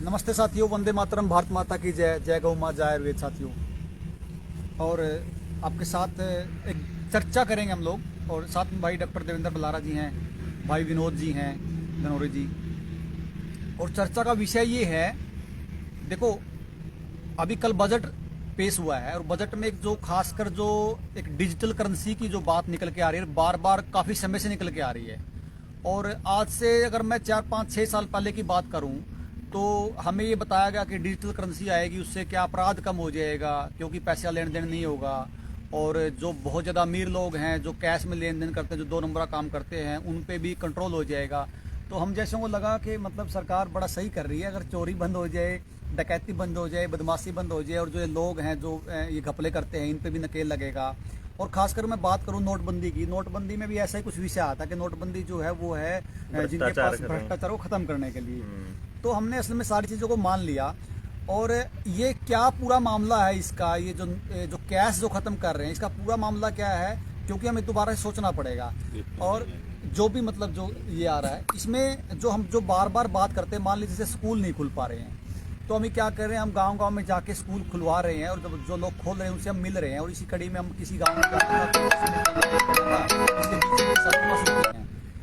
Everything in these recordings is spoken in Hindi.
नमस्ते साथियों, वंदे मातरम, भारत माता की जय, जय गौ माँ, जय आयुर्वेद साथियों। और आपके साथ एक चर्चा करेंगे हम लोग, और साथ में भाई डॉक्टर देवेंद्र बलारा जी हैं, भाई विनोद जी हैं, धनौरे जी। और चर्चा का विषय ये है, देखो अभी कल बजट पेश हुआ है, और बजट में एक जो खासकर जो एक डिजिटल करेंसी की जो बात निकल के आ रही है, बार बार काफ़ी समय से निकल के आ रही है। और आज से अगर मैं 4-5-6 साल पहले की बात करूं तो हमें ये बताया गया कि डिजिटल करेंसी आएगी, उससे क्या अपराध कम हो जाएगा, क्योंकि पैसा लेन देन नहीं होगा। और जो बहुत ज़्यादा अमीर लोग हैं, जो कैश में लेन देन करते हैं, जो 2 नंबर काम करते हैं, उन पे भी कंट्रोल हो जाएगा। तो हम जैसे को लगा कि मतलब सरकार बड़ा सही कर रही है। अगर चोरी बंद हो जाए, डकैती बंद हो जाए, बदमाशी बंद हो जाए, और जो ये लोग हैं जो ये घपले करते हैं, इन पे भी नकेल लगेगा। और खासकर मैं बात करूं नोटबंदी की, नोटबंदी में भी ऐसा ही कुछ विषय आता है कि नोटबंदी जो है वो है जिनके पास भ्रष्टाचार को खत्म करने के लिए। तो हमने असल में सारी चीज़ों को मान लिया। और ये क्या पूरा मामला है इसका, ये जो कैश जो खत्म कर रहे हैं, इसका पूरा मामला क्या है, क्योंकि हमें दोबारा से सोचना पड़ेगा। और जो भी मतलब जो ये आ रहा है, इसमें जो हम जो बार बार बात करते हैं, मान लीजिए जैसे स्कूल नहीं खुल पा रहे हैं, तो हम क्या कर रहे हैं, हम गांव-गांव में जाके स्कूल खुलवा रहे हैं, और जब जो लोग खोल रहे हैं उनसे हम मिल रहे हैं, और इसी कड़ी में हम किसी गांव में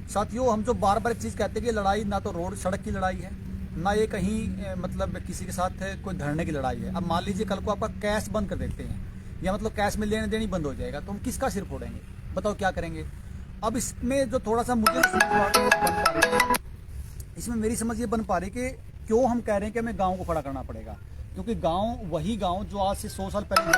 साथियों, हम जो बार बार एक चीज़ कहते हैं कि लड़ाई ना तो रोड सड़क की लड़ाई है, ना ये कहीं मतलब किसी के साथ कोई धरने की लड़ाई है। अब मान लीजिए कल को आपका कैश बंद कर देते हैं, या मतलब कैश में लेने देनी बंद हो जाएगा, तो हम किसका सिर फोड़ेंगे, बताओ क्या करेंगे। अब इसमें जो थोड़ा सा मुझे इसमें मेरी समझ ये बन पा रही कि क्यों हम कह रहे हैं कि हमें गांव को खड़ा करना पड़ेगा, क्योंकि गांव वही गांव जो आज से 100 साल पहले,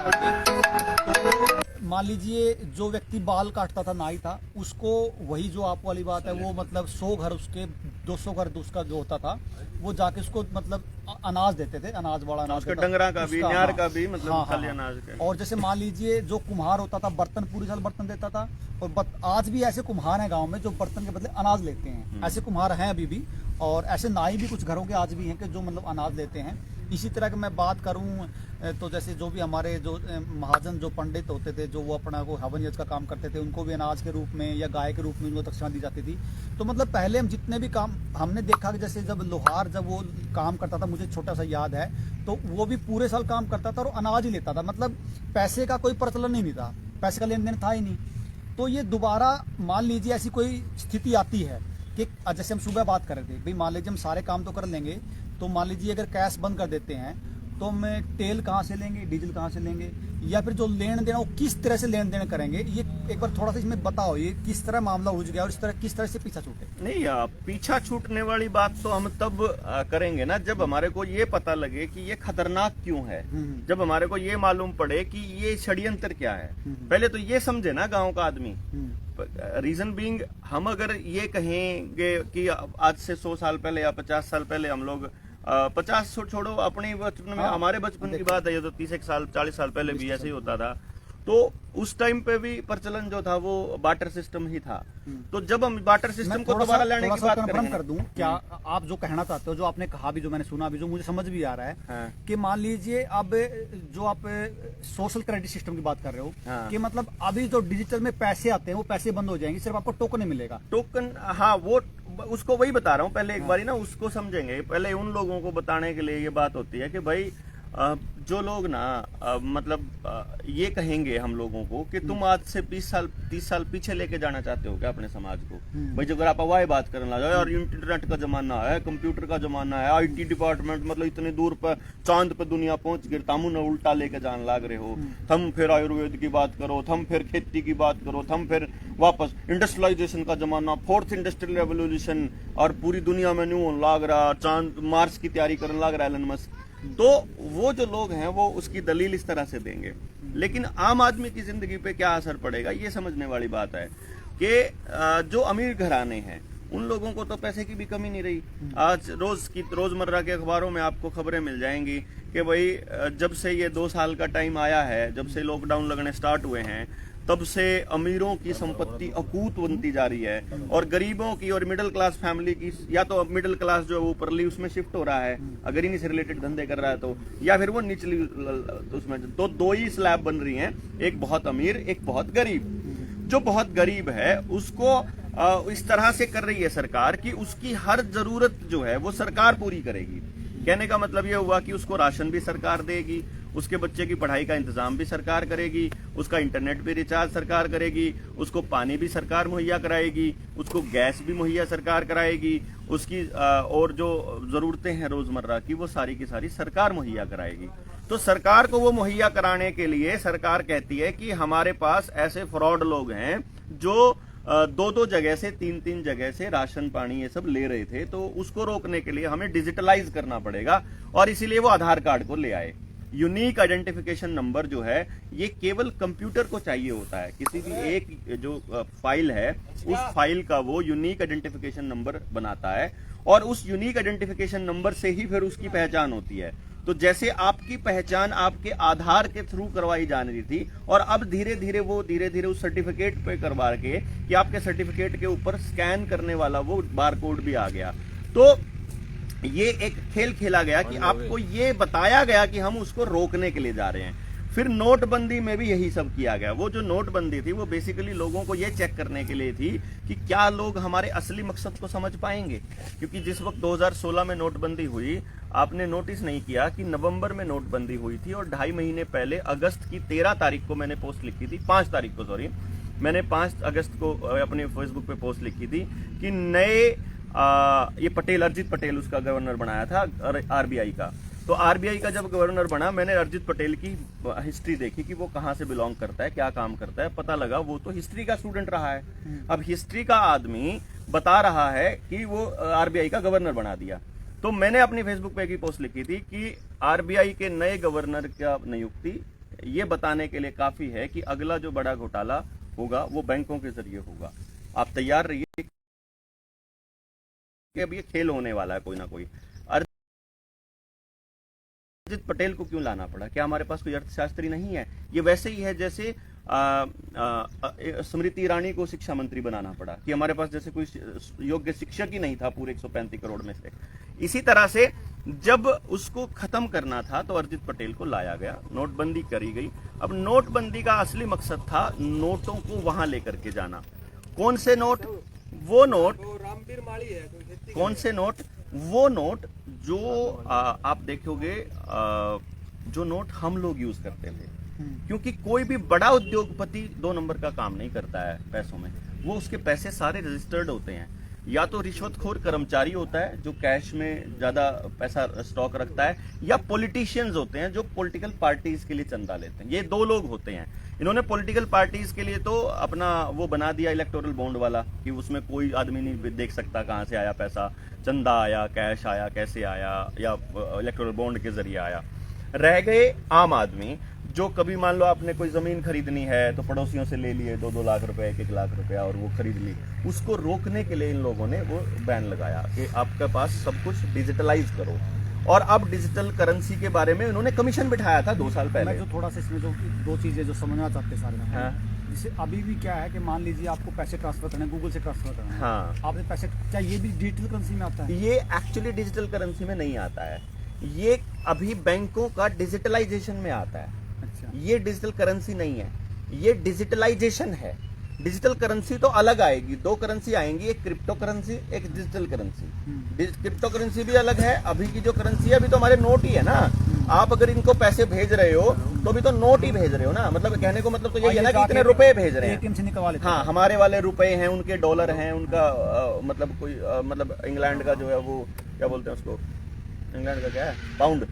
तो मान लीजिए जो व्यक्ति बाल काटता था, नाई था, उसको वही जो आप वाली बात है, वो मतलब 100 घर उसके 200 घर उसका जो होता था, वो जाके उसको मतलब अनाज देते थे, अनाज वाला अनाज, डंगरा का भी, न्यार का भी, मतलब खाली अनाज का। और जैसे मान लीजिए जो कुम्हार होता था, बर्तन पूरी साल बर्तन देता था। और आज भी ऐसे कुम्हार हैं गांव में जो बर्तन के बदले अनाज लेते हैं, ऐसे कुम्हार हैं अभी भी। और ऐसे नाई भी कुछ घरों के आज भी हैं कि जो मतलब अनाज लेते हैं। इसी तरह की मैं बात करूं तो जैसे जो भी हमारे जो महाजन जो पंडित होते थे, जो वो अपना को हवन यज्ञ का काम करते थे, उनको भी अनाज के रूप में या गाय के रूप में उनको दक्षिणा दी जाती थी। तो मतलब पहले हम जितने भी काम हमने देखा कि जैसे जब लोहार जब वो काम करता था, मुझे छोटा सा याद है, तो वो भी पूरे साल काम करता था और अनाज ही लेता था, मतलब पैसे का कोई प्रचलन ही नहीं था, पैसे का लेन देन था ही नहीं। तो ये दोबारा मान लीजिए ऐसी कोई स्थिति आती है कि जैसे हम सुबह बात कर रहे थे, भाई मान लीजिए हम सारे काम तो कर लेंगे, तो मान लीजिए अगर कैश बंद कर देते हैं तो हम तेल कहाँ से लेंगे, डीजल कहाँ से लेंगे, या फिर जो लेन देन वो किस तरह से लेन देन करेंगे। ये एक बार थोड़ा सा इसमें बताओ, ये किस तरह मामला उलझ गया और इस तरह किस तरह से पीछा छूटे। नहीं, पीछा छूटने वाली बात तो हम तब करेंगे ना जब हमारे को ये पता लगे कि ये खतरनाक क्यों है, जब हमारे को ये मालूम पड़े कि ये षड्यंत्र क्या है। पहले तो ये समझे ना गांव का आदमी। रीजन बीइंग, हम अगर ये कहेंगे कि आज से 100 साल पहले या 50 साल पहले हम लोग 50 छोड़ो, अपने बचपन में, हमारे बचपन की बात है, ये तो 30 साल 40 साल पहले भी ऐसे ही होता था। तो उस टाइम पे भी प्रचलन जो था वो बार्टर सिस्टम ही था। तो जब हम बार्टर सिस्टम को दोबारा लाने की बात करेंगे, कर दूं क्या आप जो कहना चाहते हो, जो आपने कहा भी, जो मैंने सुना भी, जो मुझे समझ भी आ रहा है, कि मान लीजिए अब जो आप सोशल क्रेडिट सिस्टम की बात कर रहे हो, कि मतलब अभी जो डिजिटल में पैसे आते हैं वो पैसे बंद हो जाएंगे, सिर्फ आपको टोकन ही मिलेगा। टोकन, हाँ, वो उसको वही बता रहा हूँ। पहले एक बारी ना उसको समझेंगे। पहले उन लोगों को बताने के लिए ये बात होती है कि भाई जो लोग ना मतलब ये कहेंगे हम लोगों को कि तुम आज से 20 साल 30 साल पीछे लेके जाना चाहते हो क्या अपने समाज को। भाई अगर आप अवाय बात करने लगा, यार इंटरनेट का जमाना है, कंप्यूटर का जमाना है, IT डिपार्टमेंट मतलब इतने दूर पर चांद पे दुनिया पहुंच गई, तामू न उल्टा लेके जान लाग रहे हो। थम फिर आयुर्वेद की बात करो, थम फिर खेती की बात करो, थम फिर वापस इंडस्ट्रियलाइजेशन का जमाना, 4th इंडस्ट्रियल रेवोल्यूशन, और पूरी दुनिया में न्यू लाग रहा, चांद मार्स की तैयारी करने लग रहा है एलन मस्क। तो वो जो लोग हैं वो उसकी दलील इस तरह से देंगे, लेकिन आम आदमी की जिंदगी पे क्या असर पड़ेगा ये समझने वाली बात है कि जो अमीर घराने हैं उन लोगों को तो पैसे की भी कमी नहीं रही। आज रोजमर्रा के अखबारों में आपको खबरें मिल जाएंगी कि भाई जब से ये 2 साल का टाइम आया है, जब से लॉकडाउन लगने स्टार्ट हुए हैं, तब से अमीरों की संपत्ति अकूत बनती जा रही है, और गरीबों की और मिडिल क्लास फैमिली की, या तो मिडिल क्लास जो है वो ऊपरली उसमें शिफ्ट हो रहा है अगर इन्हीं से रिलेटेड धंधे कर रहा है तो, या फिर वो निचली उसमें। तो 2 ही स्लैब बन रही हैं, एक बहुत अमीर, एक बहुत गरीब। जो बहुत गरीब है उसको इस तरह से कर रही है सरकार कि उसकी हर जरूरत जो है वो सरकार पूरी करेगी। कहने का मतलब ये हुआ कि उसको राशन भी सरकार देगी, उसके बच्चे की पढ़ाई का इंतजाम भी सरकार करेगी, उसका इंटरनेट भी रिचार्ज सरकार करेगी, उसको पानी भी सरकार मुहैया कराएगी, उसको गैस भी मुहैया सरकार कराएगी, उसकी और जो जरूरतें हैं रोजमर्रा की वो सारी की सारी सरकार मुहैया कराएगी। तो सरकार को वो मुहैया कराने के लिए सरकार कहती है कि हमारे पास ऐसे फ्रॉड लोग हैं जो दो जगह से तीन जगह से राशन पानी ये सब ले रहे थे, तो उसको रोकने के लिए हमें डिजिटलाइज करना पड़ेगा और इसीलिए वो आधार कार्ड को ले आए। यूनिक आइडेंटिफिकेशन नंबर जो है ये केवल कंप्यूटर को चाहिए होता है, किसी भी एक जो फाइल है उस फाइल का वो यूनिक आइडेंटिफिकेशन नंबर बनाता है और उस यूनिक आइडेंटिफिकेशन नंबर से ही फिर उसकी पहचान होती है। तो जैसे आपकी पहचान आपके आधार के थ्रू करवाई जा रही थी और अब धीरे धीरे उस सर्टिफिकेट पे करवा के कि आपके सर्टिफिकेट के ऊपर स्कैन करने वाला वो बारकोड भी आ गया। तो ये एक खेल खेला गया कि आपको ये बताया गया कि हम उसको रोकने के लिए जा रहे हैं। फिर नोटबंदी में भी यही सब किया गया। वो जो नोटबंदी थी वो बेसिकली लोगों को ये चेक करने के लिए थी कि क्या लोग हमारे असली मकसद को समझ पाएंगे, क्योंकि जिस वक्त 2016 में नोटबंदी हुई, आपने नोटिस नहीं किया कि नवंबर में नोटबंदी हुई थी और 2.5 महीने पहले अगस्त की 13 तारीख को मैंने पोस्ट लिखी थी, 5 तारीख को सॉरी, मैंने 5 अगस्त को अपने फेसबुक पे पोस्ट लिखी थी कि नए ये पटेल, अर्जित पटेल उसका गवर्नर बनाया था आरबीआई का। तो आरबीआई का जब गवर्नर बना, मैंने अर्जित पटेल की हिस्ट्री देखी कि वो कहाँ से बिलोंग करता है, क्या काम करता है, पता लगा वो तो हिस्ट्री का स्टूडेंट रहा है। अब हिस्ट्री का आदमी बता रहा है कि वो आरबीआई का गवर्नर बना दिया। तो मैंने अपनी फेसबुक पे की पोस्ट लिखी थी कि आरबीआई के नए गवर्नर का नियुक्ति ये बताने के लिए काफी है कि अगला जो बड़ा घोटाला होगा वो बैंकों के जरिए होगा। आप तैयार रहिए कि अब ये खेल होने वाला है कोई ना कोई। अर्जित पटेल को क्यों लाना पड़ा? क्या हमारे पास कोई अर्थशास्त्री नहीं है? ये वैसे ही है जैसे स्मृति ईरानी को शिक्षा मंत्री बनाना पड़ा कि हमारे पास जैसे कोई योग्य शिक्षक ही नहीं था पूरे 135 करोड़ में से। इसी तरह से जब उसको खत्म करना था तो अर्जित पटेल को लाया गया, नोटबंदी करी गई। अब नोटबंदी का असली मकसद था नोटों को वहां लेकर के जाना। कौन से नोट? वो नोट, कौन से नोट? वो नोट जो आप देखोगे जो नोट हम लोग यूज करते थे, क्योंकि कोई भी बड़ा उद्योगपति 2 नंबर का काम नहीं करता है पैसों में। वो उसके पैसे सारे रजिस्टर्ड होते हैं, या तो रिश्वतखोर कर्मचारी होता है जो कैश में ज्यादा पैसा स्टॉक रखता है, या पॉलिटिशियंस होते हैं जो पॉलिटिकल पार्टीज के लिए चंदा लेते हैं। ये 2 लोग होते हैं। इन्होंने पॉलिटिकल पार्टीज के लिए तो अपना वो बना दिया इलेक्टोरल बॉन्ड वाला कि उसमें कोई आदमी नहीं देख सकता कहां से आया पैसा, चंदा आया, कैश आया, कैसे आया, या इलेक्टोरल बॉन्ड के जरिए आया। रह गए आम आदमी जो कभी मान लो आपने कोई जमीन खरीदनी है तो पड़ोसियों से ले लिए 2-2 लाख रुपए, 1-1 लाख रुपया और वो खरीद ली। उसको रोकने के लिए इन लोगों ने वो बैन लगाया कि आपके पास सब कुछ डिजिटलाइज करो। और अब डिजिटल करेंसी के बारे में उन्होंने कमीशन बिठाया था 2 साल पहले। मैं जो थोड़ा सा इसमें जो 2 चीजें जो समझना चाहते हैं सारे में, हाँ। जैसे अभी भी क्या है कि मान लीजिए आपको पैसे ट्रांसफर करने, गूगल से ट्रांसफर करना है, हाँ। आपने पैसे, क्या ये भी डिजिटल करेंसी में आता है? ये एक्चुअली डिजिटल करेंसी में नहीं आता है, ये अभी बैंकों का डिजिटलाइजेशन में आता है। अच्छा। ये डिजिटल करेंसी नहीं है, ये डिजिटलाइजेशन है। डिजिटल करेंसी तो अलग आएगी, 2 करेंसी आएंगी, एक क्रिप्टो करेंसी, एक डिजिटल करेंसी। क्रिप्टो करेंसी भी अलग है। अभी की जो करेंसी है अभी तो हमारे नोट ही है ना। आप अगर इनको पैसे भेज रहे हो तो अभी तो नोट ही भेज रहे हो ना। मतलब कहने को मतलब तो यही है ना कि इतने रुपए भेज रहे हैं, एटीएम से निकलवा लेते हैं। हाँ, हमारे वाले रुपए हैं, उनके डॉलर हैं, उनका मतलब कोई मतलब इंग्लैंड का जो है वो क्या बोलते हैं उसको, इंग्लैंड का क्या है, पाउंड,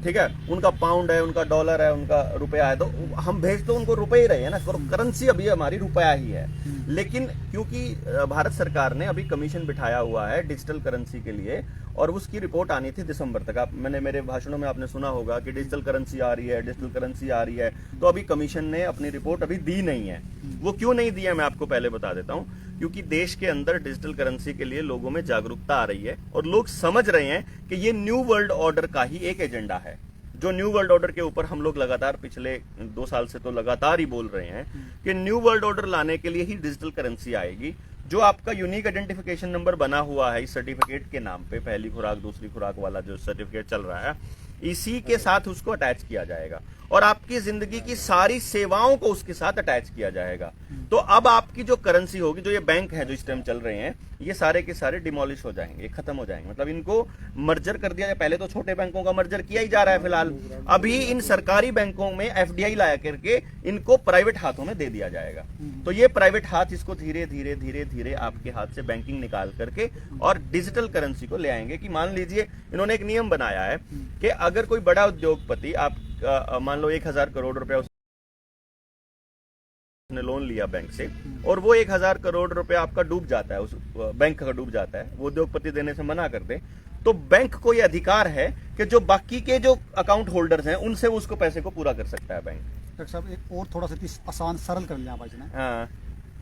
ठीक है, उनका पाउंड है, उनका डॉलर है, उनका रुपया है, तो हम भेज तो उनको रुपए ही रहे हैं ना। करेंसी अभी हमारी रुपया ही है। लेकिन क्योंकि भारत सरकार ने अभी कमीशन बिठाया हुआ है डिजिटल करेंसी के लिए और उसकी रिपोर्ट आनी थी दिसंबर तक। मैंने मेरे भाषणों में आपने सुना होगा कि डिजिटल करेंसी आ रही है, डिजिटल करेंसी आ रही है, तो अभी कमीशन ने अपनी रिपोर्ट अभी दी नहीं है। वो क्यों नहीं दी है मैं आपको पहले बता देता हूँ। क्योंकि देश के अंदर डिजिटल करेंसी के लिए लोगों में जागरूकता आ रही है और लोग समझ रहे हैं कि ये न्यू वर्ल्ड ऑर्डर का ही एक एजेंडा है। जो न्यू वर्ल्ड ऑर्डर के ऊपर हम लोग लगातार पिछले 2 साल से तो लगातार ही बोल रहे हैं कि न्यू वर्ल्ड ऑर्डर लाने के लिए ही डिजिटल करेंसी आएगी। जो आपका यूनिक आइडेंटिफिकेशन नंबर बना हुआ है इस सर्टिफिकेट के नाम पे, पहली खुराक दूसरी खुराक वाला जो सर्टिफिकेट चल रहा है, इसी के साथ उसको अटैच किया जाएगा और आपकी जिंदगी की सारी सेवाओं को उसके साथ अटैच किया जाएगा। तो अब आपकी जो करेंसी होगी, जो ये बैंक है जो इस टाइम चल रहे हैं, ये सारे के सारे डिमोलिश हो जाएंगे, खत्म हो जाएंगे। मतलब इनको मर्जर कर दिया जाए। पहले तो छोटे बैंकों का मर्जर किया ही जा रहा है फिलहाल, अभी इन सरकारी बैंकों में एफडीआई लाया करके इनको प्राइवेट हाथों में दे दिया जाएगा। तो ये प्राइवेट हाथ इसको धीरे धीरे धीरे धीरे आपके हाथ से बैंकिंग निकाल करके और डिजिटल करेंसी को ले आएंगे। कि मान लीजिए इन्होंने एक नियम बनाया है कि अगर कोई बड़ा उद्योगपति, आप मान लो 1000 करोड़ रुपया उसने लोन लिया बैंक से, और वो 1000 करोड़ रुपया आपका डूब जाता है, उस बैंक का डूब जाता है, वो उद्योगपति देने से मना कर दे, तो बैंक को ये अधिकार है कि जो बाकी के जो अकाउंट होल्डर्स हैं उनसे वो उसको पैसे को पूरा कर सकता है बैंक। डॉक्टर साहब एक और थोड़ा सा आसान सरल कर लिया भाई ने। हाँ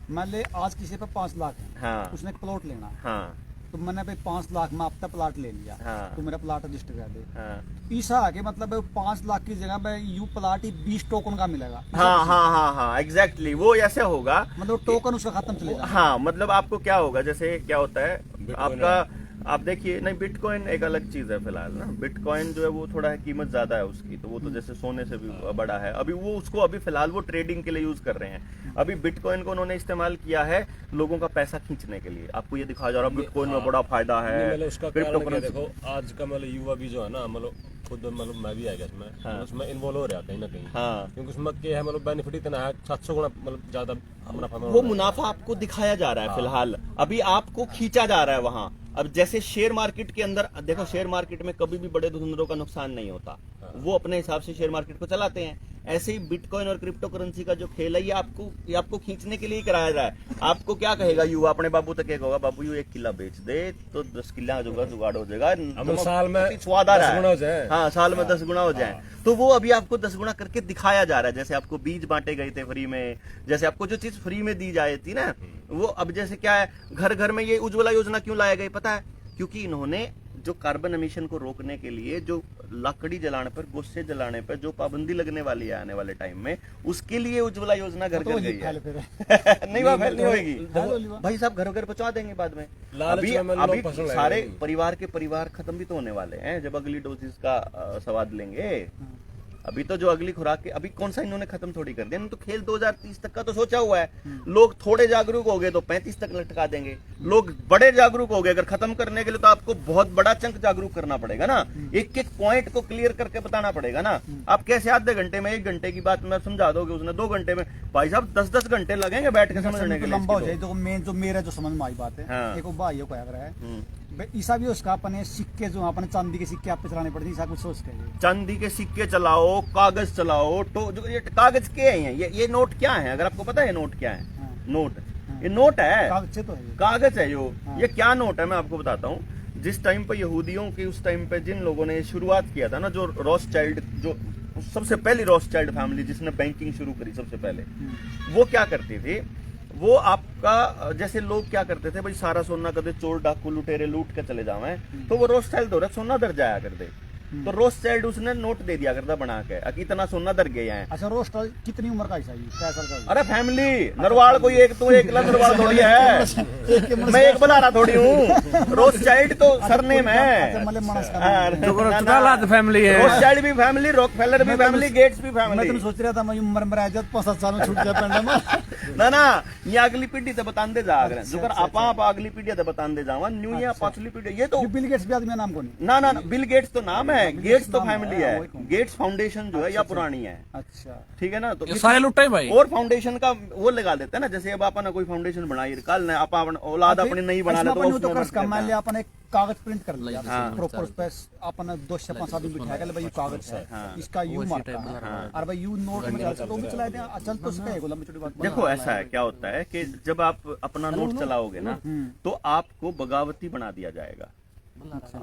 मान ले आज किसी पे 5 लाख है, हाँ उसने एक प्लॉट लेना है, हाँ तो मैंने भाई 5 लाख में आपका प्लाट ले लिया, हाँ। तो मेरा प्लाट रजिस्टर कर दे। हाँ ईसा आके मतलब 5 लाख की जगह पे यू प्लाट ही 20 टोकन का मिलेगा। हाँ हाँ हाँ हाँ एग्जैक्टली वो ऐसे होगा। मतलब टोकन उसका खत्म चलेगा। हाँ मतलब आपको क्या होगा, जैसे क्या होता है आपका, आप देखिए नहीं, बिटकॉइन एक अलग चीज है फिलहाल ना। बिटकॉइन जो है वो थोड़ा है, कीमत ज्यादा है उसकी, तो वो तो जैसे सोने से भी बड़ा है। अभी वो उसको अभी फिलहाल वो ट्रेडिंग के लिए यूज कर रहे हैं। अभी बिटकॉइन को उन्होंने इस्तेमाल किया है लोगों का पैसा खींचने के लिए। आपको ये दिखाया जा रहा है बिटकॉइन में बड़ा फायदा है। मतलब उसका कारण क्या, देखो आज का मतलब युवा भी जो है ना, मतलब खुद मतलब मैं भी आ गया इसमें, हाँ। उसमें इन्वॉल्व हो रहा है कहीं ना कहीं। हाँ क्योंकि उसमें क्या है, मतलब बेनिफिट इतना है 700 गुना मतलब ज्यादा मुनाफा वो मुनाफा आपको दिखाया जा रहा है फिलहाल, अभी आपको खींचा जा रहा है वहां। अब जैसे शेयर मार्केट के अंदर देखो, शेयर मार्केट में कभी भी बड़े धुंधरों का नुकसान नहीं होता, वो अपने हिसाब से शेयर मार्केट को चलाते हैं। ऐसे ही बिटकॉइन और क्रिप्टो करेंसी का जो खेल है ये आपको खींचने के लिए ही कराया जा रहा है। आपको क्या कहेगा युवा, अपने बाबू तक कहेगा बाबू यू 1 किला बेच दे तो 10 किला जुगाड़ हो जाएगा, साल में स्वाद आ 10 रहा गुना हो है। जाए। हाँ साल में 10 गुना हो जाए। तो वो अभी आपको 10 गुना करके दिखाया जा रहा है। जैसे आपको बीज बांटे गए थे फ्री में, जैसे आपको जो चीज फ्री में दी जाती थी ना, वो अब जैसे क्या है, घर घर में ये उज्ज्वला योजना क्यों लाया गया पता है? क्योंकि इन्होंने जो कार्बन एमिशन को रोकने के लिए जो लकड़ी जलाने पर, गोश्ते जलाने पर जो पाबंदी लगने वाली है आने वाले टाइम में, उसके लिए उज्ज्वला योजना घर घर गई है। नहीं वह फैल नहीं होगी भाई साहब, घर घर पहुंचा देंगे बाद में। अभी सारे परिवार के परिवार खत्म भी तो होने वाले हैं जब अगली डोजेस का स्वाद लेंगे। अभी तो जो अगली खुराक के, अभी कौन सा इन्होंने खत्म थोड़ी कर दिया, इन्होंने तो खेल 2030 तक का तो सोचा हुआ है। लोग थोड़े जागरूक हो गए तो 35 तक लटका देंगे। लोग बड़े जागरूक हो गए, अगर खत्म करने के लिए तो आपको बहुत बड़ा चंक जागरूक करना पड़ेगा ना, एक एक पॉइंट को क्लियर करके बताना पड़ेगा ना। आप कैसे आधे घंटे में 1 घंटे की बात में समझा दोगे, उसने 2 घंटे में, भाई साहब 10-10 घंटे लगेंगे बैठ के समझने के लिए। लंबा हो जाए तो मेन जो मेरा जो समझ में आई बात है, हाँ। एक भाई को क्या रहा है ईसा भी उसका अपने सिक्के जो अपने चांदी के सिक्के आप पे चलाने पड़ते हैं, कुछ सोच के चांदी के सिक्के चलाओ, कागज चलाओ, तो जो ये कागज के हैं, ये नोट क्या है, अगर आपको पता है नोट क्या है? हाँ। नोट ये नोट है, कागज तो है, कागज है जो। हाँ। ये क्या नोट है मैं आपको बताता हूँ। जिस टाइम पे यहूदियों की, उस टाइम पे जिन लोगों ने शुरुआत किया था ना, जो रॉथस्चाइल्ड, जो सबसे पहली रॉथस्चाइल्ड फैमिली जिसने बैंकिंग शुरू करी सबसे पहले, वो क्या करती थी, वो आपका जैसे लोग क्या करते थे भाई, सारा सोना कदे चोर डाकू लुटेरे लूट के चले जावे, तो वो रोथस्चाइल्ड हो रहा सोना दर जाया कर दे, तो रोथस्चाइल्ड उसने नोट दे दिया करता बना के, इतना सोना दर गए हैं। अच्छा रोस्टर कितनी उम्र का ऐसा क्या साल का? अरे फैमिली नरवाल कोई एक तो एक नरवाल थोड़ी है, मैं एक बना रहा थोड़ी हूँ। रोथस्चाइल्ड तो सरनेम है, फैमिली है, रोथस्चाइल्ड भी फैमिली, रॉकफेलर भी फैमिली, गेट्स भी मैं फैमिली। तो सोच रहा था मैं उम्र में रह जात 5-7 साल में छूट गया पेंडा में। ना ये अगली पीढ़ी से बताते जा रहे हैं, जो आप अगली पीढ़ी से बताते जावा, न्यू या पांचवी पीढ़ी। ये तो बिल गेट्स भी आदमी नाम को नहीं। ना बिल गेट्स तो नाम है, गेट्स तो फैमिली है, गेट्स फाउंडेशन जो है या पुरानी है, अच्छा ठीक है ना। तो सारे लुट्टे भाई, और फाउंडेशन का वो लगा देते हैं ना, जैसे अब अपन कोई फाउंडेशन बनाई, कल ने अपन औलाद अपनी नहीं बना ले तो मान लिया अपन एक कागज प्रिंट कर लिया प्रॉपर स्पेस, अपन 2 से 5 आदमी बिठा के भाई कागज है इसका यू मार्क है, और भाई यू नोट में डाल तो भी चला दे, चल तो सके गोला में छोटी बात। देखो ऐसा है, क्या होता है कि जब आप अपना नोट चलाओगे ना, तो आपको बगावती बना दिया जाएगा।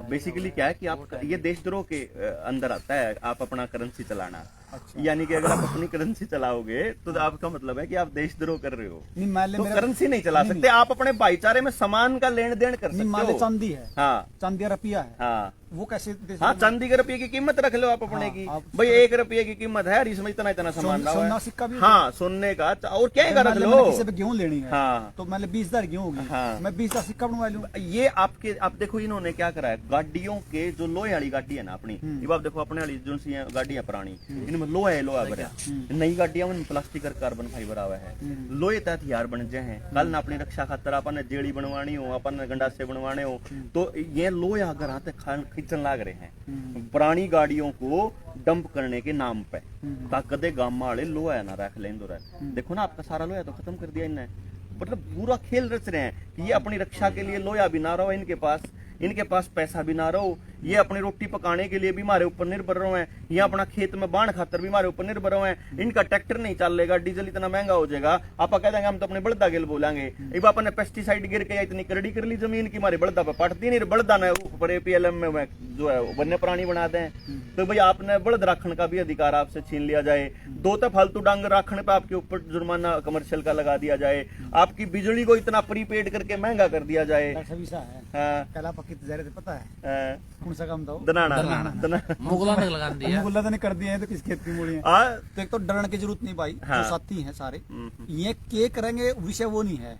बेसिकली क्या है कि आप, ये देशद्रोह के अंदर आता है आप अपना करेंसी चलाना। अच्छा। यानी कि अगर आप अपनी करेंसी चलाओगे तो आपका मतलब है कि आप देशद्रोह कर रहे हो। नहीं मान ले तो मेरा करेंसी नहीं चला सकते आप, अपने भाईचारे में सामान का लेन देन कर नहीं, मान ले सकते हो। चांदी है, हाँ चांदी या रुपया है, हाँ वो कैसे दे हाँ, सकते? चांदी के रुपये की कीमत रख लो आप अपने हाँ, की, आप भाई 1 रुपये की कीमत है और इसमें इतना इतना सामान रहा सोना है। सिक्का भी हाँ, सोने का और क्या अगर रख मान ले लो। मैंने किसी पे गेहूं लेनी है, हाँ। तो मैंने 20,000 गेहूं होगी, हाँ। मैं 20,000 सिक्का बनवा लूं। ये आपके, आप देखो इन्होंने क्या करा है, गाड़ियों के जो लोहे वाली गाड़ी है ना अपनी, ये आप देखो अपने वाली जो सी गाड़ी है पुरानी, इनमें लोहा भरा, नई गाड़ियां में प्लास्टिक और कार्बन फाइबर आवा है, लोहे तक हथियार बन जाए हैं। कल ना अपनी रक्षा खातर अपन ने जेड़ी बनवानी हो, अपन ने गंडासे बनवाने हो, तो ये लोहे अगर हाथ खींचन लाग रहे हैं पुरानी गाड़ियों को डंप करने के नाम पे, ताकदे गामा वाले लोहा ना रख लें। देखो ना आपका सारा लोहा तो खत्म कर दिया इनने, मतलब पूरा खेल रच रहे हैं कि ये अपनी रक्षा के लिए लोहा भी ना रहो इनके पास पैसा भी ना रहो, ये अपनी रोटी पकाने के लिए भी हमारे ऊपर निर्भर रहो हैं, ये अपना खेत में बाण खातर भी हमारे ऊपर निर्भर रहो हैं। इनका ट्रैक्टर नहीं चलेगा, डीजल इतना महंगा हो जाएगा, आप कह देंगे हम तो अपने बड़दा गिल बोलेंगे, एक बार अपने पेस्टिसाइड गिर के इतनी करड़ी कर ली जमीन की हमारे बड़दा पे पटती नहीं, बड़दा ने ऊपर APLM में जो है वन्य प्राणी बना दें, तो भाई आपने बड़द रखने का भी अधिकार आपसे छीन लिया जाए, 2 तो फालतू डांगर रखने पे आपके ऊपर जुर्माना कमर्शियल का लगा दिया जाए, आपकी बिजली को इतना प्रीपेड करके महंगा कर दिया जाए। हाँ, कला पक्की तजारे पता है हाँ, कौन सा काम था वो? दनाना मुगला ने लगा दिया। मुगल्ला ने कर दिया है तो किस खेत की मूली है। हाँ, तो एक तो डरने की जरूरत नहीं भाई, हाँ। जो साथी हैं सारे ये के करेंगे विषय वो नहीं है,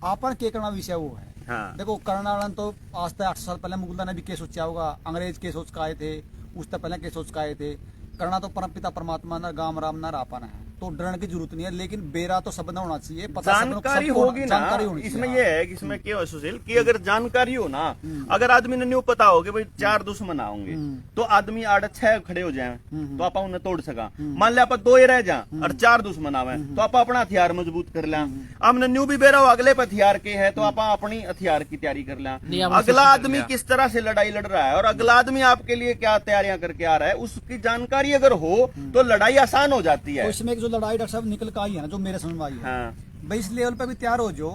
आपन के करना विषय वो है। हाँ। देखो करना वाला तो आज तक 8 साल पहले मुगल्ला ने भी केस सोचा होगा, अंग्रेज केस सोच आए थे, उससे पहले केस सोच आए थे। करना तो परमपिता परमात्मा ना गाम राम ना रापाना है, तो डरने की जरूरत नहीं है, लेकिन बेरा तो सबना होना चाहिए, पता जानकारी होगी ना। जानकारी होनी इसमें चाहिए। ये है कि इसमें क्या है सुशील कि अगर जानकारी हो ना, अगर आदमी ने न्यू पता हो कि भाई 4 दुश्मन आओगे तो आदमी 8-6 खड़े हो जाए तो आप उन्हें तोड़ सका। मान लिया आप 2 ही रह जा और 4 दुश्मन आवे तो आप अपना हथियार मजबूत कर लें। हमने न्यू भी बेरा हो अगले पे हथियार के है तो आप अपनी हथियार की तैयारी कर लें। अगला आदमी किस तरह से लड़ाई लड़ रहा है और अगला आदमी आपके लिए क्या तैयारियां करके आ रहा है, उसकी जानकारी अगर हो तो लड़ाई आसान हो जाती है। तो इसमें एक जो लड़ाई डॉक्टर साहब निकल कर आई है ना, जो मेरे समझ में आई है, हाँ। भाई इस लेवल पे भी तैयार हो जो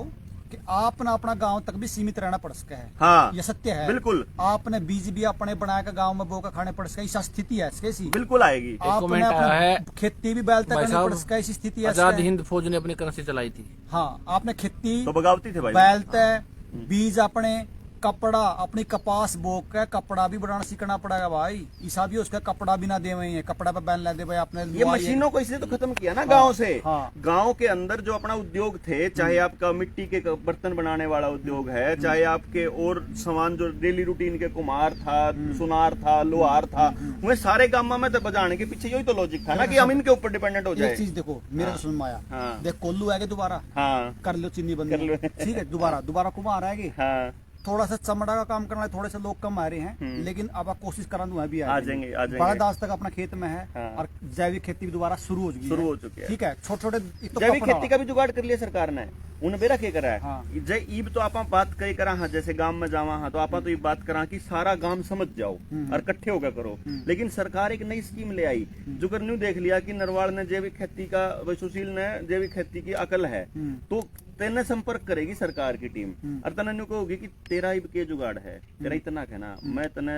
कि आपने अपना गांव तक भी सीमित रहना पड़ सका है। हाँ, ये सत्य है। बिल्कुल। आपने बीज भी अपने बनाया का गांव में बोका खाने पड़ सका, ऐसा स्थिति है कैसी? बिल्कुल आएगी। आपने कमेंट आया है, अपने खेती भी बैल तक भाई करनी साहब, पड़ सका, ऐसी स्थिति है। आजाद हिंद फौज ने अपनी करेंसी चलाई थी। हाँ, आपने खेती तो बगावती थे भाई। बैल तय बीज अपने कपड़ा अपनी कपास बोक के कपड़ा भी बनाना सीखना पड़ेगा भाई। ईसा भी उसका कपड़ा भी ना दे वही है, कपड़ा पे बैन ला दे भाई आपने। ये मशीनों को इसलिए तो खत्म किया ना गांव से। हाँ। गांव के अंदर जो अपना उद्योग थे, चाहे आपका मिट्टी के बर्तन बनाने वाला उद्योग है, चाहे आपके और सामान जो डेली रूटीन के कुम्हार था, सुनार था, लोहार था, वे सारे गांव में तो बजाने के पीछे यही तो लॉजिक था ना कि हम इनके ऊपर डिपेंडेंट हो एक जाए। चीज देखो मेरे को समझ में आया, हाँ। देख कोल्लू आएगा दोबारा हाँ कर लो चीनी बंद कर लो। ठीक है, दोबारा कुमार आएगी। हाँ, थोड़ा सा चमड़ा का काम करना है, थोड़े से लोग कम आ रहे हैं, लेकिन अब आप कोशिश करा दूं भी आ जाएंगे। बड़ा दास तक अपना खेत में है। हाँ। और जैविक खेती भी दोबारा शुरू हो चुकी है। ठीक है, छोटे जैविक खेती का भी जुगाड़ कर लिया सरकार ने, उन्हें बेरा के करा है। हाँ। जय ईब तो आप बात कही करा, हाँ जैसे गांव में जावा, हाँ तो आप तो ये बात करा कि सारा गांव समझ जाओ और इकट्ठे होकर करो। लेकिन सरकार एक नई स्कीम ले आई, जो कर न्यू देख लिया कि नरवाड़ ने जैविक खेती का, सुशील ने जैविक खेती की अकल है, तो तेने संपर्क करेगी सरकार की टीम और तने न्यू कहोगी कि तेरा ईब के जुगाड़ है, तेरा इतना कहना, मैं तने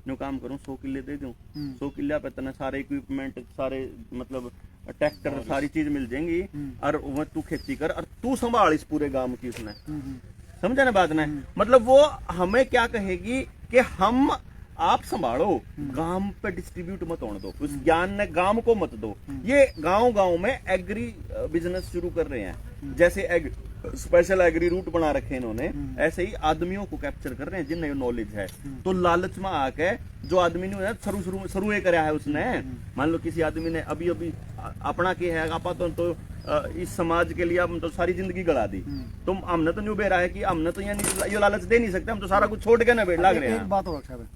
न्यू काम करूं 100 किले दे दूं, 100 किले पे तने सारे इक्विपमेंट, सारे मतलब ट्रैक्टर, सारी चीज मिल जाएंगी और वह तू खेती कर और तू संभाल इस पूरे गांव की। उसने समझा ना बात ने, मतलब वो हमें क्या कहेगी कि हम आप संभालो, गांव पे डिस्ट्रीब्यूट मत होने दो, उस ज्ञान ने गांव को मत दो। ये गांव में एग्री बिजनेस शुरू कर रहे हैं, जैसे स्पेशल एग्री रूट बना रखे हैं इन्होंने, ऐसे ही आदमियों को कैप्चर कर रहे हैं जिन्हें नॉलेज है। तो लालच में आके जो आदमी ने शुरू करा है उसने, मान लो किसी आदमी ने अभी अपना के है आपा तो इस समाज के लिए हम तो सारी जिंदगी गड़ा दी, तो हमने तो न्यू बेरा है कि हमने तो ये लालच दे नहीं सकते, हम तो सारा कुछ छोड़ के ना बैठ लग रहे हैं। एक बात और रखा है,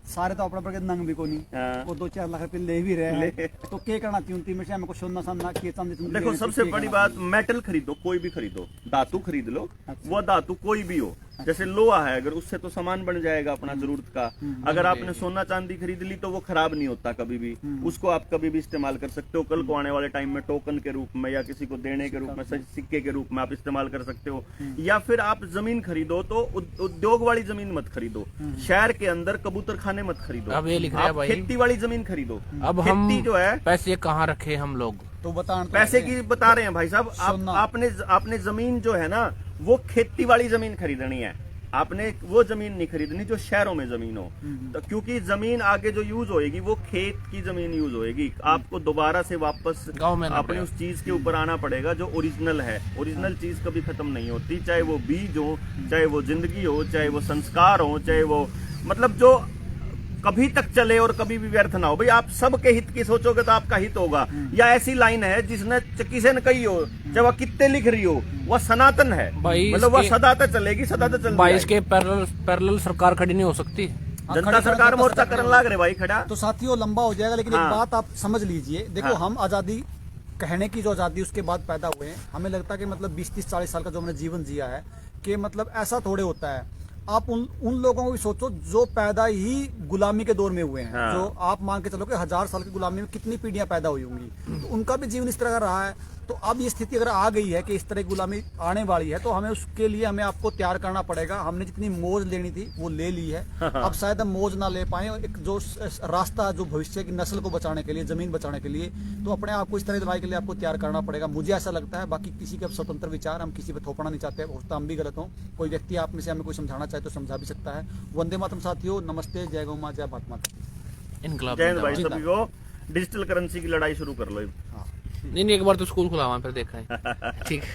सारे तो अपना पर नंग भी को नहीं, हाँ। वो 2-4 लाख रुपए ले भी रहे हैं, तो क्या करना चाहिए में से कुछ सोना सामना किए चांदी देखो सबसे बड़ी बात, मेटल खरीदो, कोई भी खरीदो, धातु खरीद लो, वो धातु कोई भी हो, जैसे लोहा है, अगर उससे तो सामान बन जाएगा अपना जरूरत का। अगर आपने सोना चांदी खरीद ली तो वो खराब नहीं होता कभी भी, उसको आप कभी भी इस्तेमाल कर सकते हो। कल को आने वाले टाइम में टोकन के रूप में या किसी को देने के रूप में, सिक्के के रूप में आप इस्तेमाल कर सकते हो। या फिर आप जमीन खरीदो तो उद्योग वाली जमीन मत खरीदो, शहर के अंदर कबूतर खाने मत खरीदो, अब ये लिख रहा है आप भाई, खेती वाली जमीन खरीदो। अब हम खेती जो है, पैसे कहाँ रखे हम लोग, तो बताना तो पैसे लगे। की बता रहे हैं भाई साहब। सुनना। आपने जमीन जो है ना, वो खेती वाली जमीन खरीदनी है। आपने वो जमीन नहीं खरीदनी जो शहरों में जमीन हो, तो क्योंकि जमीन आगे जो यूज होएगी वो खेत की जमीन यूज होएगी। आपको दोबारा से वापस गाँव में ना अपनी पड़े। उस चीज के ऊपर आना पड़ेगा जो ओरिजिनल है। ओरिजिनल चीज कभी खत्म नहीं होती, चाहे वो बीज हो, चाहे वो जिंदगी हो, चाहे वो संस्कार हो, चाहे वो मतलब जो कभी तक चले और कभी भी व्यर्थ ना हो। भाई आप सबके हित की सोचोगे तो आपका हित होगा। या ऐसी लाइन है जिसने किसी ने कही हो, चाहे वह कितने लिख रही हो, वह सनातन है, भाई मतलब वह इसके- सदा तक चलेगी, सदा तक चलेगी। 22 के पैरेलल सरकार खड़ी नहीं हो सकती। जनता खड़ी सरकार खड़ी मोर्चा खड़ी करने लाग रहे भाई खड़ा। तो साथियों लंबा हो जाएगा, लेकिन हाँ। एक बात आप समझ लीजिए। देखो हाँ। हम आजादी कहने की जो आजादी उसके बाद पैदा हुए हैं, हमें लगता है कि मतलब 20-30-40 साल का जो हमने जीवन जिया है कि मतलब ऐसा थोड़े होता है। आप उन लोगों को भी सोचो जो पैदा ही गुलामी के दौर में हुए हैं। हाँ। जो आप मान के चलो कि 1000 साल की गुलामी में कितनी पीढ़ियां पैदा हुई होंगी, तो उनका भी जीवन इस तरह का रहा है। तो अब ये स्थिति अगर आ गई है कि इस तरह की गुलामी आने वाली है, तो हमें उसके लिए हमें आपको तैयार करना पड़ेगा। हमने जितनी मौज लेनी थी वो ले ली है, अब शायद हम मौज ना ले पाए। एक जो रास्ता जो भविष्य की नस्ल को बचाने के लिए, जमीन बचाने के लिए, तो अपने आप को इस तरह लड़ाई के लिए आपको तैयार करना पड़ेगा। मुझे ऐसा लगता है, बाकी किसी के स्वतंत्र विचार, हम किसी पे थोपना नहीं चाहते, हो सकता हम भी गलत हों। कोई व्यक्ति आप में से हमें कोई समझाना चाहे तो समझा भी सकता है। वंदे मातरम साथियों, नमस्ते, जय गौ मां, जय भारत माता। इनकलाब जय हिंद भाई जिंदाबाद। सभी को। डिजिटल करेंसी की लड़ाई शुरू कर लो। नहीं, एक बार तो स्कूल खुला हुआ है, फिर देखा है। ठीक है।